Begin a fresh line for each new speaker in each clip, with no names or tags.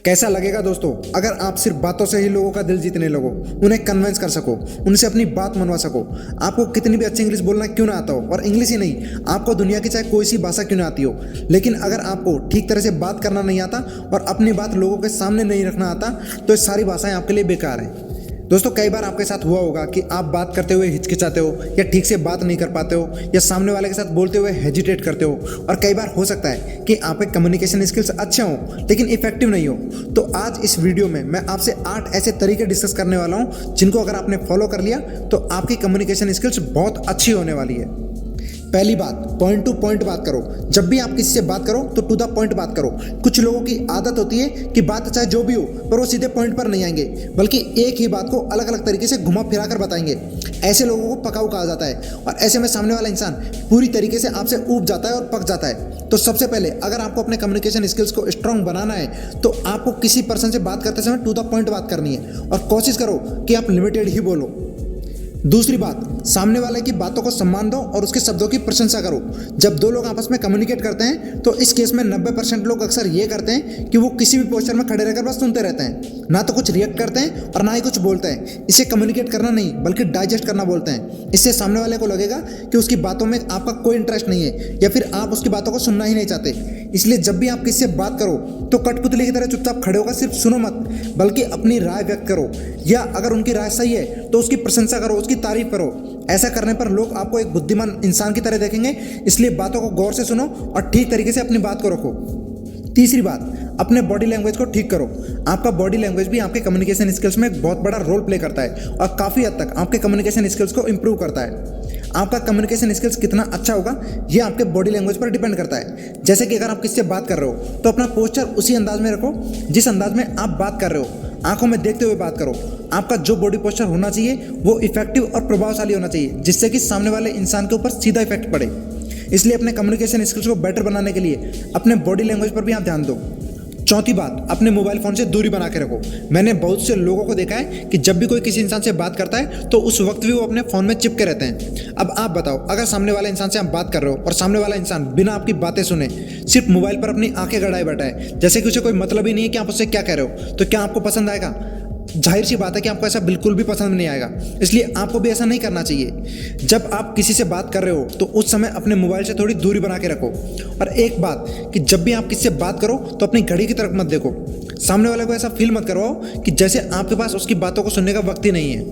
कैसा लगेगा दोस्तों अगर आप सिर्फ बातों से ही लोगों का दिल जीतने लगो, उन्हें कन्विंस कर सको, उनसे अपनी बात मनवा सको। आपको कितनी भी अच्छी इंग्लिश बोलना क्यों ना आता हो, और इंग्लिश ही नहीं, आपको दुनिया की चाहे कोई सी भाषा क्यों ना आती हो, लेकिन अगर आपको ठीक तरह से बात करना नहीं आता और अपनी बात लोगों के सामने नहीं रखना आता, तो ये सारी भाषाएं आपके लिए बेकार हैं। दोस्तों, कई बार आपके साथ हुआ होगा कि आप बात करते हुए हिचकिचाते हो, या ठीक से बात नहीं कर पाते हो, या सामने वाले के साथ बोलते हुए हेजिटेट करते हो, और कई बार हो सकता है कि आपके कम्युनिकेशन स्किल्स अच्छे हों लेकिन इफेक्टिव नहीं हो। तो आज इस वीडियो में मैं आपसे 8 ऐसे तरीके डिस्कस करने वाला हूं जिनको अगर आपने फॉलो कर लिया तो आपकी कम्युनिकेशन स्किल्स बहुत अच्छी होने वाली है। पहली बात, पॉइंट टू पॉइंट बात करो। जब भी आप किसी से बात करो तो टू द पॉइंट बात करो। कुछ लोगों की आदत होती है कि बात चाहे जो भी हो पर वो सीधे पॉइंट पर नहीं आएंगे, बल्कि एक ही बात को अलग अलग तरीके से घुमा फिरा कर बताएंगे। ऐसे लोगों को पकाऊ कहा जाता है, और ऐसे में सामने वाला इंसान पूरी तरीके से आपसे ऊब जाता है और पक जाता है। तो सबसे पहले अगर आपको अपने कम्युनिकेशन स्किल्स को स्ट्रांग बनाना है तो आपको किसी पर्सन से बात करते समय टू द पॉइंट बात करनी है, और कोशिश करो कि आप लिमिटेड ही बोलो। दूसरी बात, सामने वाले की बातों को सम्मान दो और उसके शब्दों की प्रशंसा करो। जब दो लोग आपस में कम्युनिकेट करते हैं तो इस केस में 90% लोग अक्सर ये करते हैं कि वो किसी भी पोस्चर में खड़े रहकर बस सुनते रहते हैं, ना तो कुछ रिएक्ट करते हैं और ना ही कुछ बोलते हैं। इसे कम्युनिकेट करना नहीं बल्कि डाइजेस्ट करना बोलते हैं। इससे सामने वाले को लगेगा कि उसकी बातों में आपका कोई इंटरेस्ट नहीं है, या फिर आप उसकी बातों को सुनना ही नहीं चाहते। इसलिए जब भी आप किसी से बात करो तो कठपुतली की तरह चुपचाप खड़े होकर सिर्फ सुनो मत, बल्कि अपनी राय व्यक्त करो, या अगर उनकी राय सही है तो उसकी प्रशंसा करो, उसकी तारीफ करो। ऐसा करने पर लोग आपको एक बुद्धिमान इंसान की तरह देखेंगे। इसलिए बातों को गौर से सुनो और ठीक तरीके से अपनी बात को रखो। तीसरी बात, अपने बॉडी लैंग्वेज को ठीक करो। आपका बॉडी लैंग्वेज भी आपके कम्युनिकेशन स्किल्स में एक बहुत बड़ा रोल प्ले करता है और काफ़ी हद तक आपके कम्युनिकेशन स्किल्स को इंप्रूव करता है। आपका कम्युनिकेशन स्किल्स कितना अच्छा होगा ये आपके बॉडी लैंग्वेज पर डिपेंड करता है। जैसे कि अगर आप किसी से बात कर रहे हो तो अपना पोस्चर उसी अंदाज में रखो जिस अंदाज में आप बात कर रहे हो। आंखों में देखते हुए बात करो। आपका जो बॉडी पोस्चर होना चाहिए वो इफेक्टिव और प्रभावशाली होना चाहिए, जिससे कि सामने वाले इंसान के ऊपर सीधा इफेक्ट पड़े। इसलिए अपने कम्युनिकेशन स्किल्स को बेटर बनाने के लिए अपने बॉडी लैंग्वेज पर भी आप ध्यान दो। चौथी बात, अपने मोबाइल फ़ोन से दूरी बना के रखो। मैंने बहुत से लोगों को देखा है कि जब भी कोई किसी इंसान से बात करता है तो उस वक्त भी वो अपने फ़ोन में चिपके रहते हैं। अब आप बताओ, अगर सामने वाले इंसान से आप बात कर रहे हो और सामने वाला इंसान बिना आपकी बातें सुने सिर्फ मोबाइल पर अपनी आंखें गड़ाए बैठा है, जैसे कि उसे कोई मतलब ही नहीं है कि आप उससे क्या कह रहे हो, तो क्या आपको पसंद आएगा? जाहिर सी बात है कि आपको ऐसा बिल्कुल भी पसंद नहीं आएगा। इसलिए आपको भी ऐसा नहीं करना चाहिए। जब आप किसी से बात कर रहे हो तो उस समय अपने मोबाइल से थोड़ी दूरी बना के रखो। और एक बात कि जब भी आप किसी से बात करो तो अपनी घड़ी की तरफ मत देखो। सामने वाले को ऐसा फील मत करवाओ कि जैसे आपके पास उसकी बातों को सुनने का वक्त ही नहीं है।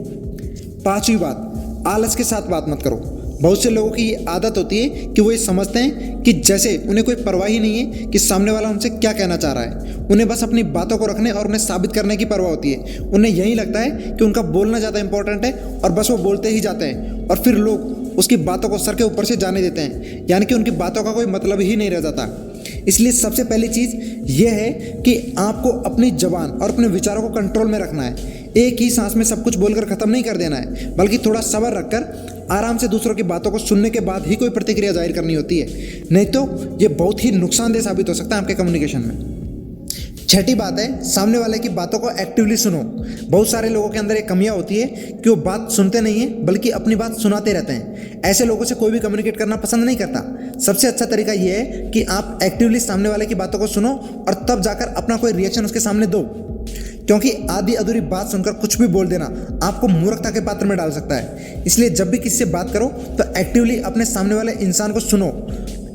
पांचवी बात, आलस के साथ बात मत करो। बहुत से लोगों की ये आदत होती है कि वो ये समझते हैं कि जैसे उन्हें कोई परवाह ही नहीं है कि सामने वाला उनसे क्या कहना चाह रहा है। उन्हें बस अपनी बातों को रखने और उन्हें साबित करने की परवाह होती है। उन्हें यही लगता है कि उनका बोलना ज़्यादा इंपॉर्टेंट है, और बस वो बोलते ही जाते हैं, और फिर लोग उसकी बातों को सर के ऊपर से जाने देते हैं, यानी कि उनकी बातों का कोई मतलब ही नहीं रह जाता। इसलिए सबसे पहली चीज़ यह है कि आपको अपनी ज़बान और अपने विचारों को कंट्रोल में रखना है। एक ही सांस में सब कुछ बोलकर ख़त्म नहीं कर देना है, बल्कि थोड़ा सब्र रखकर आराम से दूसरों की बातों को सुनने के बाद ही कोई प्रतिक्रिया जाहिर करनी होती है, नहीं तो ये बहुत ही नुकसानदेह साबित हो सकता है आपके कम्युनिकेशन में। छठी बात है, सामने वाले की बातों को एक्टिवली सुनो। बहुत सारे लोगों के अंदर एक कमियां होती है कि वो बात सुनते नहीं हैं बल्कि अपनी बात सुनाते रहते हैं। ऐसे लोगों से कोई भी कम्युनिकेट करना पसंद नहीं करता। सबसे अच्छा तरीका ये है कि आप एक्टिवली सामने वाले की बातों को सुनो और तब जाकर अपना कोई रिएक्शन उसके सामने दो, क्योंकि आधी अधूरी बात सुनकर कुछ भी बोल देना आपको मूर्खता के पात्र में डाल सकता है। इसलिए जब भी किसी से बात करो तो एक्टिवली अपने सामने वाले इंसान को सुनो।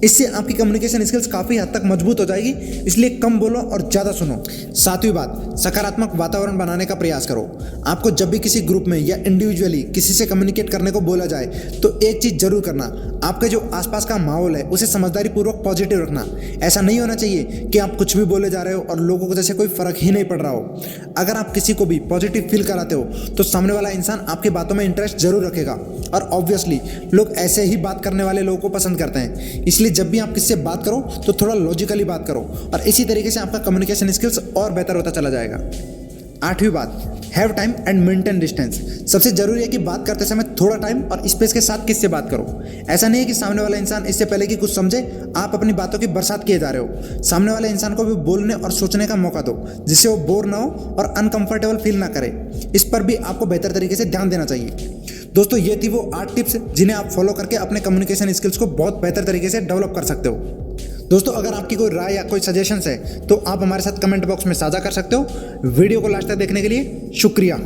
इससे आपकी कम्युनिकेशन स्किल्स काफ़ी हद तक मजबूत हो जाएगी। इसलिए कम बोलो और ज़्यादा सुनो। सातवीं बात, सकारात्मक वातावरण बनाने का प्रयास करो। आपको जब भी किसी ग्रुप में या इंडिविजुअली किसी से कम्युनिकेट करने को बोला जाए तो एक चीज़ जरूर करना, आपके जो आसपास का माहौल है उसे समझदारी पूर्वक पॉजिटिव रखना। ऐसा नहीं होना चाहिए कि आप कुछ भी बोले जा रहे हो और लोगों को जैसे कोई फ़र्क ही नहीं पड़ रहा हो। अगर आप किसी को भी पॉजिटिव फील कराते हो तो सामने वाला इंसान आपकी बातों में इंटरेस्ट जरूर रखेगा, और ऑब्वियसली लोग ऐसे ही बात करने वाले लोगों को पसंद करते हैं। इसलिए जब भी आप किसी से बात करो तो थोड़ा लॉजिकली बात करो, और इसी तरीके से आपका कम्युनिकेशन स्किल्स और बेहतर होता चला जाएगा। आठवीं बात, have time and maintain distance. सबसे जरूरी है कि बात करते समय थोड़ा टाइम और स्पेस के साथ किससे बात करो। ऐसा नहीं है कि सामने वाला इंसान इससे पहले कि कुछ समझे आप अपनी बातों की बरसात किए जा रहे हो। सामने वाले इंसान को भी बोलने और सोचने का मौका दो, जिससे वो बोर ना हो और अनकंफर्टेबल फील ना करे। इस पर भी आपको बेहतर तरीके से ध्यान देना चाहिए। दोस्तों, ये थी वो 8 टिप्स जिन्हें आप फॉलो करके अपने कम्युनिकेशन स्किल्स को बहुत बेहतर तरीके से डेवलप कर सकते हो। दोस्तों अगर आपकी कोई राय या कोई सजेशंस है तो आप हमारे साथ कमेंट बॉक्स में साझा कर सकते हो। वीडियो को लास्ट तक देखने के लिए शुक्रिया।